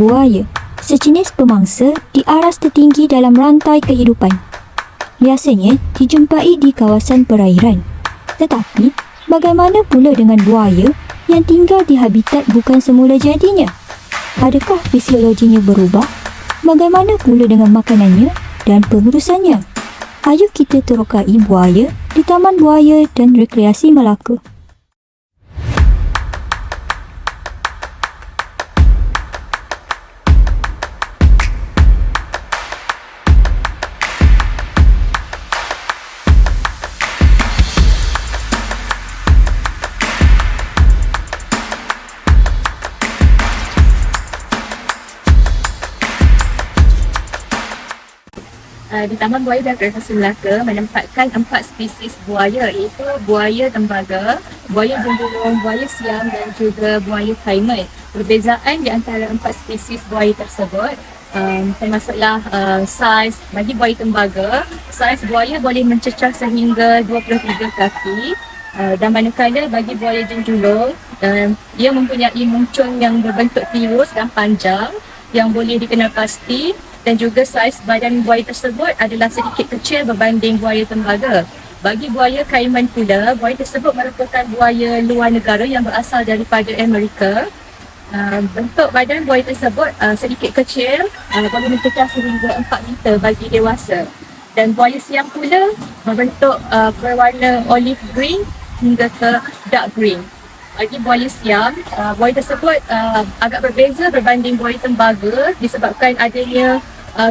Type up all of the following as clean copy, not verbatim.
Buaya, sejenis pemangsa di aras tertinggi dalam rantai kehidupan. Biasanya dijumpai di kawasan perairan. Tetapi, bagaimana pula dengan buaya yang tinggal di habitat bukan semula jadinya? Adakah fisiologinya berubah? Bagaimana pula dengan makanannya dan pengurusannya? Ayo kita terokai buaya di Taman Buaya dan Rekreasi Melaka. Di Taman Buaya dan Rekreasi Melaka menempatkan 4 spesies buaya, iaitu buaya tembaga, buaya jendulung, buaya siam dan juga buaya kaiman. Perbezaan di antara 4 spesies buaya tersebut termasuklah saiz. Bagi buaya tembaga, saiz buaya boleh mencecah sehingga 23 kaki, dan manakala bagi buaya jendulung, dia mempunyai muncung yang berbentuk tirus dan panjang yang boleh dikenal pasti, dan juga saiz badan buaya tersebut adalah sedikit kecil berbanding buaya tembaga. Bagi buaya kaiman pula, buaya tersebut merupakan buaya luar negara yang berasal daripada Amerika. Bentuk badan buaya tersebut sedikit kecil, boleh mencecah sehingga 4 meter bagi dewasa. Dan buaya siam pula berbentuk berwarna olive green hingga ke dark green. Bagi buaya siam, buaya tersebut agak berbeza berbanding buaya tembaga disebabkan adanya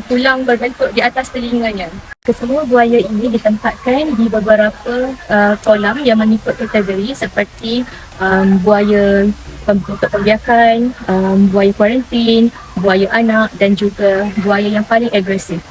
tulang berbentuk di atas telinganya. Kesemua buaya ini ditempatkan di beberapa kolam yang mengikut kategori seperti buaya untuk pembiakan, buaya kuarantin, buaya anak dan juga buaya yang paling agresif.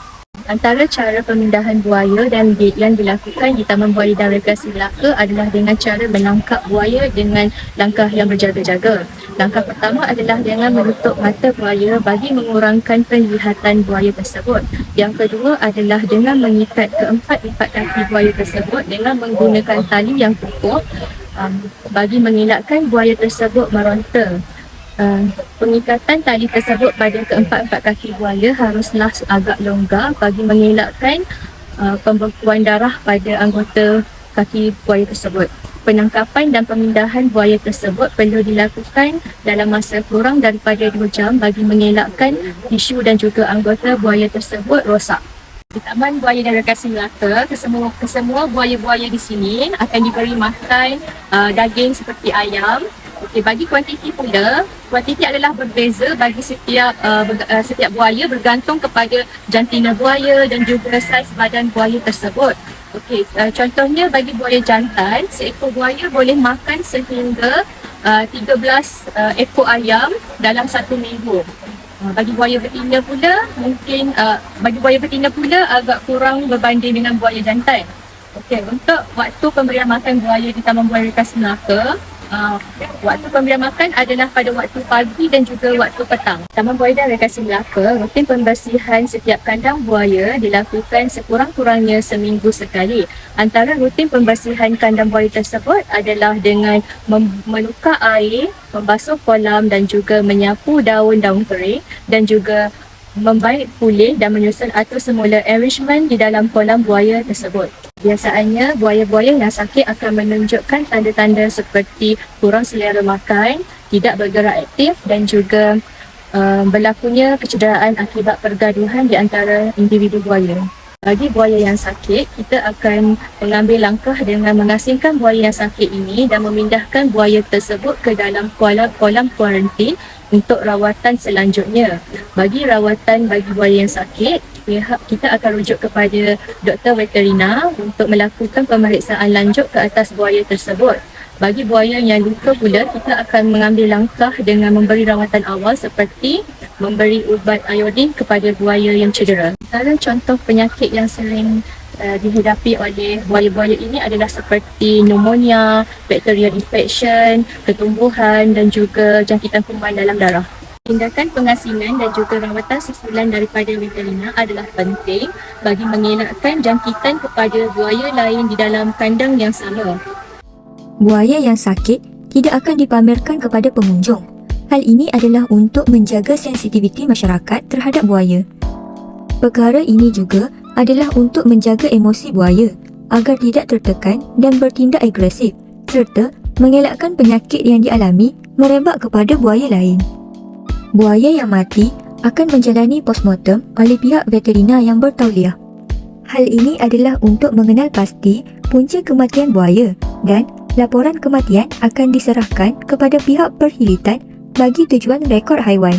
Antara cara pemindahan buaya yang dilakukan di Taman Buaya dan Rekreasi Melaka adalah dengan cara menangkap buaya dengan langkah yang berjaga-jaga. Langkah pertama adalah dengan menutup mata buaya bagi mengurangkan penglihatan buaya tersebut. Yang kedua adalah dengan mengikat keempat-empat kaki buaya tersebut dengan menggunakan tali yang kukuh bagi mengelakkan buaya tersebut meronta. Pengikatan tali tersebut pada keempat-empat kaki buaya haruslah agak longgar bagi mengelakkan pembekuan darah pada anggota kaki buaya tersebut. Penangkapan dan pemindahan buaya tersebut perlu dilakukan dalam masa kurang daripada 2 jam bagi mengelakkan tisu dan juga anggota buaya tersebut rosak. Di Taman Buaya dan Rekreasi Melaka, kesemua buaya-buaya di sini akan diberi makan daging seperti ayam. Okey, bagi kuantiti pula, kuantiti adalah berbeza bagi setiap buaya bergantung kepada jantina buaya dan juga saiz badan buaya tersebut. Okey, contohnya bagi buaya jantan, seekor buaya boleh makan sehingga 13 ekor ayam dalam 1 minggu. Bagi buaya betina pula agak kurang berbanding dengan buaya jantan. Okey, untuk waktu pemberian makan buaya di Taman Buaya Rekreasi Melaka, waktu pemberian makan adalah pada waktu pagi dan juga waktu petang. Taman Buaya dan Rekreasi Melaka, rutin pembersihan setiap kandang buaya dilakukan sekurang-kurangnya seminggu sekali. Antara rutin pembersihan kandang buaya tersebut adalah dengan menukar air, membasuh kolam dan juga menyapu daun-daun kering dan juga membaik pulih dan menyusun atur semula arrangement di dalam kolam buaya tersebut. Biasanya, buaya-buaya yang sakit akan menunjukkan tanda-tanda seperti kurang selera makan, tidak bergerak aktif dan juga berlakunya kecederaan akibat pergaduhan di antara individu buaya. Bagi buaya yang sakit, kita akan mengambil langkah dengan mengasingkan buaya yang sakit ini dan memindahkan buaya tersebut ke dalam kolam kuarantin untuk rawatan selanjutnya. Bagi rawatan bagi buaya yang sakit, kita akan rujuk kepada doktor veterina untuk melakukan pemeriksaan lanjut ke atas buaya tersebut. Bagi buaya yang luka pula, kita akan mengambil langkah dengan memberi rawatan awal seperti memberi ubat iodin kepada buaya yang cedera. Antara contoh penyakit yang sering dihadapi oleh buaya-buaya ini adalah seperti pneumonia, bacterial infection, ketumbuhan dan juga jangkitan kuman dalam darah. Tindakan pengasingan dan juga rawatan susulan daripada veterina adalah penting bagi mengelakkan jangkitan kepada buaya lain di dalam kandang yang sama. Buaya yang sakit tidak akan dipamerkan kepada pengunjung. Hal ini adalah untuk menjaga sensitiviti masyarakat terhadap buaya. Perkara ini juga adalah untuk menjaga emosi buaya agar tidak tertekan dan bertindak agresif serta mengelakkan penyakit yang dialami merebak kepada buaya lain. Buaya yang mati akan menjalani postmortem oleh pihak veterina yang bertauliah. Hal ini adalah untuk mengenal pasti punca kematian buaya dan laporan kematian akan diserahkan kepada pihak perkhidmatan bagi tujuan rekod haiwan.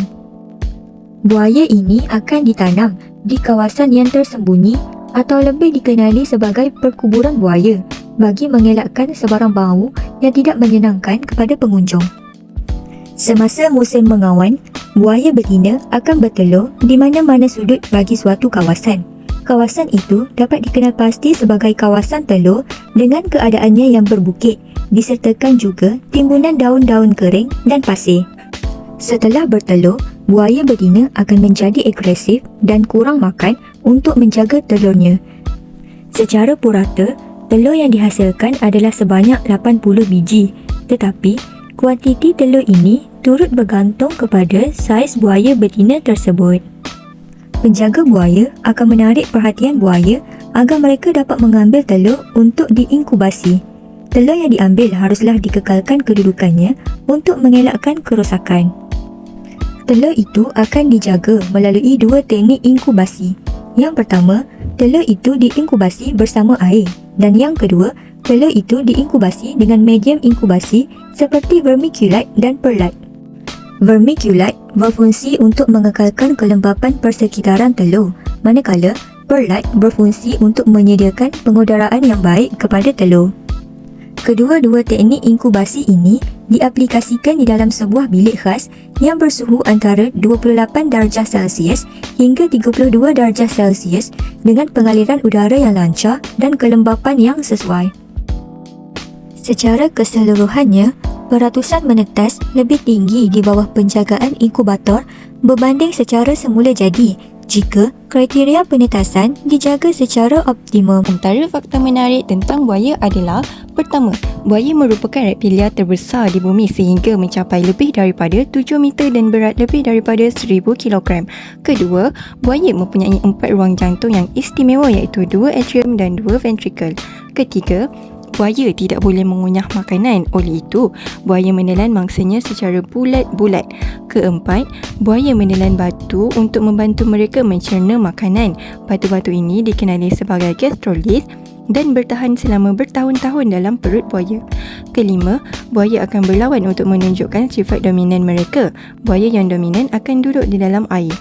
Buaya ini akan ditanam di kawasan yang tersembunyi atau lebih dikenali sebagai perkuburan buaya bagi mengelakkan sebarang bau yang tidak menyenangkan kepada pengunjung. Semasa musim mengawan, buaya betina akan bertelur di mana-mana sudut bagi suatu kawasan. Kawasan itu dapat dikenal pasti sebagai kawasan telur dengan keadaannya yang berbukit, disertakan juga timbunan daun-daun kering dan pasir. Setelah bertelur, buaya betina akan menjadi agresif dan kurang makan untuk menjaga telurnya. Secara purata, telur yang dihasilkan adalah sebanyak 80 biji, tetapi kuantiti telur ini turut bergantung kepada saiz buaya betina tersebut. Penjaga buaya akan menarik perhatian buaya agar mereka dapat mengambil telur untuk diinkubasi. Telur yang diambil haruslah dikekalkan kedudukannya untuk mengelakkan kerosakan. Telur itu akan dijaga melalui dua teknik inkubasi. Yang pertama, telur itu diinkubasi bersama air dan yang kedua, telur itu diinkubasi dengan medium inkubasi seperti vermiculite dan perlite. Vermiculite berfungsi untuk mengekalkan kelembapan persekitaran telur, manakala perlite berfungsi untuk menyediakan pengudaraan yang baik kepada telur. Kedua-dua teknik inkubasi ini diaplikasikan di dalam sebuah bilik khas yang bersuhu antara 28 darjah Celsius hingga 32 darjah Celsius dengan pengaliran udara yang lancar dan kelembapan yang sesuai. Secara keseluruhannya, peratusan menetas lebih tinggi di bawah penjagaan inkubator berbanding secara semula jadi jika kriteria penetasan dijaga secara optimum. Antara fakta menarik tentang buaya adalah: pertama, buaya merupakan reptilia terbesar di bumi sehingga mencapai lebih daripada 7 meter dan berat lebih daripada 1000 kilogram. Kedua, buaya mempunyai 4 ruang jantung yang istimewa iaitu 2 atrium dan 2 ventricle. Ketiga, buaya tidak boleh mengunyah makanan, oleh itu buaya menelan mangsanya secara bulat-bulat. Keempat, buaya menelan batu untuk membantu mereka mencerna makanan. Batu-batu ini dikenali sebagai gastrolis dan bertahan selama bertahun-tahun dalam perut buaya. Kelima, buaya akan berlawan untuk menunjukkan sifat dominan mereka. Buaya yang dominan akan duduk di dalam air.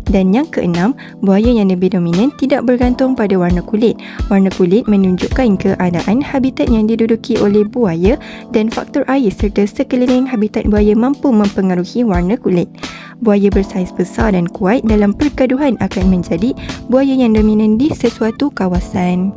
Dan yang keenam, buaya yang lebih dominan tidak bergantung pada warna kulit. Warna kulit menunjukkan keadaan habitat yang diduduki oleh buaya dan faktor air serta sekeliling habitat buaya mampu mempengaruhi warna kulit. Buaya bersaiz besar dan kuat dalam pergaduhan akan menjadi buaya yang dominan di sesuatu kawasan.